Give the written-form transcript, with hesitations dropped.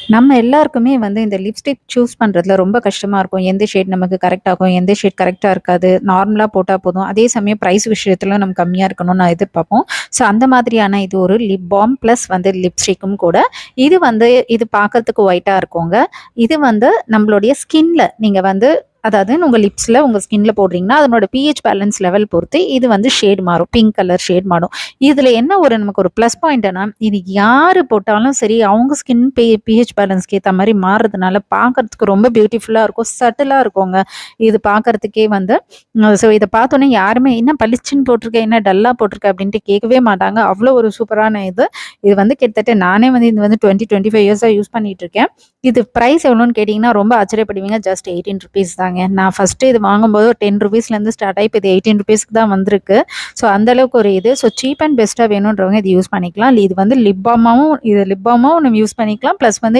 நம்ம எல்லாருக்குமே வந்து இந்த லிப்ஸ்டிக் சூஸ் பண்றதுல ரொம்ப கஷ்டமா இருக்கும். எந்த ஷேட் நமக்கு கரெக்ட் ஆகும், எந்த ஷேட் கரெக்ட்டா இருக்காது. நார்மலா போட்டா போதும். அதே சமயம் பிரைஸ் விஷயத்துல நம்ம கம்மியா இருக்கணும்னு நான் எதிர்பார்ப்போம். ஸோ அந்த மாதிரியான இது ஒரு லிப் பால்ம் பிளஸ் வந்து லிப்ஸ்டிக்கும் கூட. இது பார்க்கறதுக்கு ஒயிட்டா இருக்குங்க. இது வந்து நம்மளுடைய ஸ்கின்ல நீங்க வந்து அதாவது உங்க லிப்ஸ்ல உங்க ஸ்கின்ல போடுறீங்கன்னா, அதனோட பிஹெச் பேலன்ஸ் லெவல் பொறுத்து இது வந்து ஷேட் மாறும். பிங்க் கலர் ஷேட் மாறும். இதுல என்ன நமக்கு ஒரு ப்ளஸ் பாயிண்ட்னா, இது யாரு போட்டாலும் சரி, அவங்க ஸ்கின் பிஹெச் பேலன்ஸ்க்கு ஏத்த மாரி மாறுறதுனால பார்க்கறதுக்கு ரொம்ப பியூட்டிஃபுல்லா இருக்கும். சட்டிலா இருக்குங்க. இது பார்க்கறதுக்கே வந்து ஸோ இத பார்த்தோனே யாருமே "என்ன பளிச்சுன்னு போட்டிருக்க? என்ன டல்லா போட்டிருக்க?" அப்படின்ட்டு கேட்கவே மாட்டாங்க. அவ்வளோ ஒரு சூப்பரான இது. இது வந்து கிட்டத்தட்ட நானே வந்து இது வந்து 20, 25 இயர்ஸா யூஸ் பண்ணிட்டு இருக்கேன். இது பிரைஸ் எவ்வளோன்னு கேட்டீங்கன்னா, ரொம்ப ஆச்சரியப்படுவீங்க. ஜஸ்ட் ₹18 தாங்க. நான் ஃபர்ஸ்ட்டு இது வாங்கும்போது ஒரு ₹10லேருந்து ஸ்டார்ட் ஆகி, இப்ப இது ₹18க்கு தான் வந்திருக்கு. ஸோ அந்த அளவுக்கு ஒரு இது. ஸோ சீப் அண்ட் பெஸ்ட்டா வேணுன்றவங்க இது யூஸ் பண்ணிக்கலாம். இது வந்து லிப் பால்மாவும் நம்ம யூஸ் பண்ணிக்கலாம். பிளஸ் வந்து